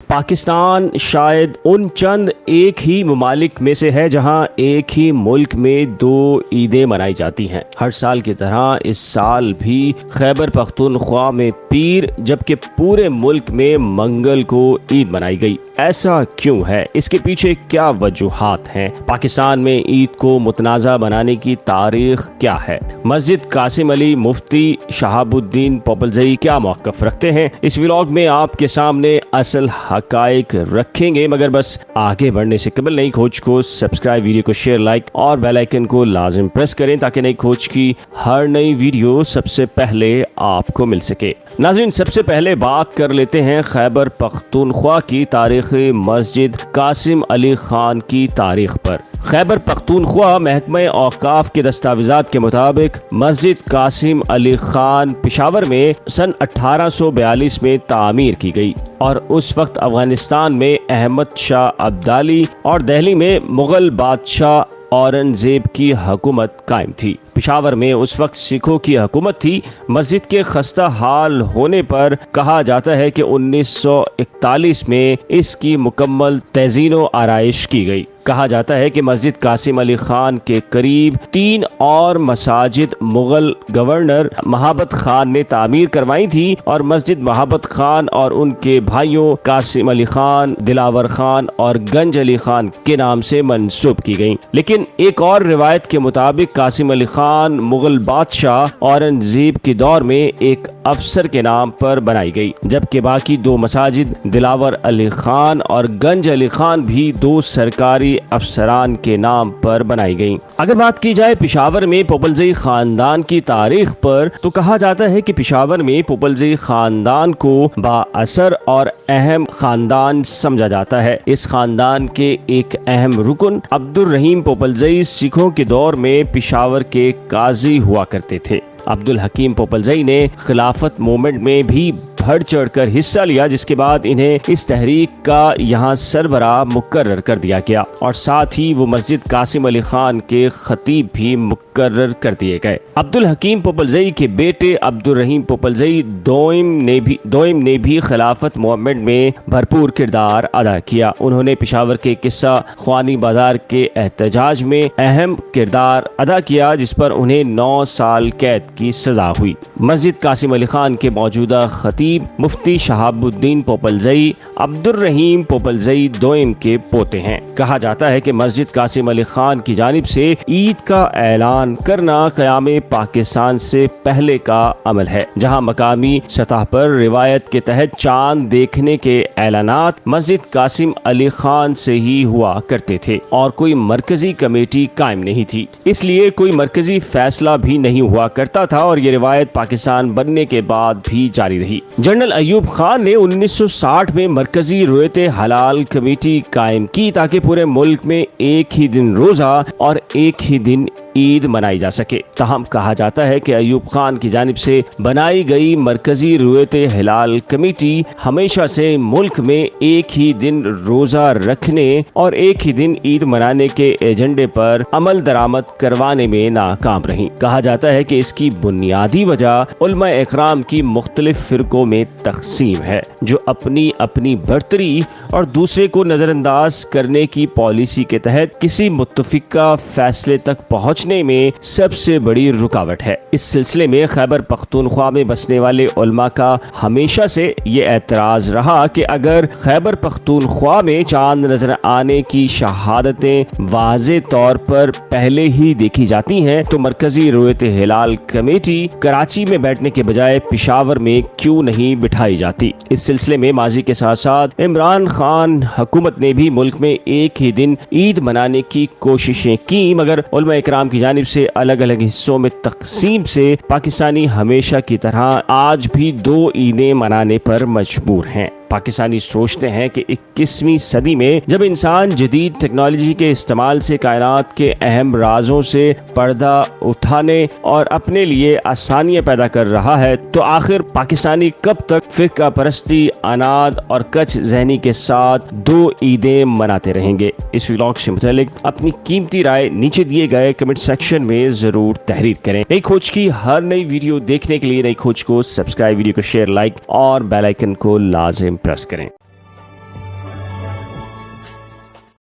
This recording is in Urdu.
پاکستان شاید ان چند ایک ہی ممالک میں سے ہے جہاں ایک ہی ملک میں دو عیدیں منائی جاتی ہیں۔ ہر سال کی طرح اس سال بھی خیبر پختونخوا میں پیر جبکہ پورے ملک میں منگل کو عید منائی گئی۔ ایسا کیوں ہے؟ اس کے پیچھے کیا وجوہات ہیں؟ پاکستان میں عید کو متنازع بنانے کی تاریخ کیا ہے؟ مسجد قاسم علی مفتی شہاب الدین پوپلزئی کیا موقف رکھتے ہیں؟ اس ولاگ میں آپ کے سامنے اصل حقائق رکھیں گے، مگر بس آگے بڑھنے سے قبل نئی کھوج کو سبسکرائب، ویڈیو کو شیئر، لائک اور بیل آئیکن کو لازم پریس کریں تاکہ نئی کھوج کی ہر نئی ویڈیو سب سے پہلے آپ کو مل سکے۔ ناظرین، سب سے پہلے بات کر لیتے ہیں خیبر پختونخوا کی تاریخی مسجد قاسم علی خان کی تاریخ پر۔ خیبر پختونخوا محکمہ اوقاف کے دستاویزات کے مطابق مسجد قاسم علی خان پشاور میں سن 1842 میں تعمیر کی گئی اور اس وقت افغانستان میں احمد شاہ ابدالی اور دہلی میں مغل بادشاہ اورنگزیب کی حکومت قائم تھی۔ پشاور میں اس وقت سکھوں کی حکومت تھی۔ مسجد کے خستہ حال ہونے پر کہا جاتا ہے کہ 1941 میں اس کی مکمل تزئین و آرائش کی گئی۔ کہا جاتا ہے کہ مسجد قاسم علی خان کے قریب 3 اور مساجد مغل گورنر مہابت خان نے تعمیر کروائی تھی اور مسجد مہابت خان اور ان کے بھائیوں قاسم علی خان، دلاور خان اور گنج علی خان کے نام سے منسوب کی گئیں۔ لیکن ایک اور روایت کے مطابق قاسم علی خان مغل بادشاہ اورنگزیب کے دور میں ایک افسر کے نام پر بنائی گئی، جبکہ باقی 2 مساجد دلاور علی خان اور گنج علی خان بھی 2 سرکاری افسران کے نام پر بنائی گئیں۔ اگر بات کی جائے پشاور میں پوپلزئی خاندان کی تاریخ پر تو کہا جاتا ہے کہ پشاور میں پوپلزئی خاندان کو با اثر اور اہم خاندان سمجھا جاتا ہے۔ اس خاندان کے ایک اہم رکن عبدالرحیم پوپلزئی سکھوں کے دور میں پشاور کے قاضی ہوا کرتے تھے۔ عبدالحکیم پوپلزئی نے خلافت موومنٹ میں بھی بڑھ چڑھ کر حصہ لیا، جس کے بعد انہیں اس تحریک کا یہاں سربراہ مقرر کر دیا گیا اور ساتھ ہی وہ مسجد قاسم علی خان کے خطیب بھی مقرر کر دیے گئے۔ عبدالحکیم پوپلزئی کے بیٹے عبدالرحیم پوپلزئی دوئم نے بھی خلافت موومنٹ میں بھرپور کردار ادا کیا۔ انہوں نے پشاور کے قصہ خوانی بازار کے احتجاج میں اہم کردار ادا کیا، جس پر انہیں 9 سال قید کی سزا ہوئی۔ مسجد قاسم علی خان کے موجودہ خطیب مفتی شہاب الدین پوپلزئی عبدالرحیم پوپلزئی دوئم کے پوتے ہیں۔ کہا جاتا ہے کہ مسجد قاسم علی خان کی جانب سے عید کا اعلان کرنا قیام پاکستان سے پہلے کا عمل ہے، جہاں مقامی سطح پر روایت کے تحت چاند دیکھنے کے اعلانات مسجد قاسم علی خان سے ہی ہوا کرتے تھے اور کوئی مرکزی کمیٹی قائم نہیں تھی، اس لیے کوئی مرکزی فیصلہ بھی نہیں ہوا کرتا تھا اور یہ روایت پاکستان بننے کے بعد بھی جاری رہی۔ جنرل ایوب خان نے 1960 میں مرکزی رویت حلال کمیٹی قائم کی تاکہ پورے ملک میں ایک ہی دن روزہ اور ایک ہی دن عید منائی جا سکے۔ تاہم کہا جاتا ہے کہ ایوب خان کی جانب سے بنائی گئی مرکزی رویت حلال کمیٹی ہمیشہ سے ملک میں ایک ہی دن روزہ رکھنے اور ایک ہی دن عید منانے کے ایجنڈے پر عمل درآمد کروانے میں ناکام رہی۔ کہا جاتا ہے کہ اس کی بنیادی وجہ علماء اکرام کی مختلف فرقوں میں تقسیم ہے، جو اپنی اپنی برتری اور دوسرے کو نظر انداز کرنے کی پالیسی کے تحت کسی متفقہ فیصلے تک پہنچنے میں سب سے بڑی رکاوٹ ہے۔ اس سلسلے میں خیبر پختونخوا میں بسنے والے علماء کا ہمیشہ سے یہ اعتراض رہا کہ اگر خیبر پختونخوا میں چاند نظر آنے کی شہادتیں واضح طور پر پہلے ہی دیکھی جاتی ہیں تو مرکزی رویت ہلال کمیٹی کراچی میں بیٹھنے کے بجائے پشاور میں کیوں نہیں بٹھائی جاتی؟ اس سلسلے میں ماضی کے ساتھ ساتھ عمران خان حکومت نے بھی ملک میں ایک ہی دن عید منانے کی کوششیں کی، مگر علماء اکرام کی جانب سے الگ الگ حصوں میں تقسیم سے پاکستانی ہمیشہ کی طرح آج بھی 2 عیدیں منانے پر مجبور ہیں۔ پاکستانی سوچتے ہیں کہ 21ویں صدی میں جب انسان جدید ٹیکنالوجی کے استعمال سے کائنات کے اہم رازوں سے پردہ اٹھانے اور اپنے لیے آسانیاں پیدا کر رہا ہے تو آخر پاکستانی کب تک فرقہ پرستی، اناد اور کچ ذہنی کے ساتھ 2 عیدیں مناتے رہیں گے؟ اس ولاگ سے متعلق اپنی قیمتی رائے نیچے دیے گئے کمنٹ سیکشن میں ضرور تحریر کریں۔ نئی کھوج کی ہر نئی ویڈیو دیکھنے کے لیے نئی کھوج کو سبسکرائب، ویڈیو کو شیئر، لائک اور بیل آئیکن کو لازم پریس کریں۔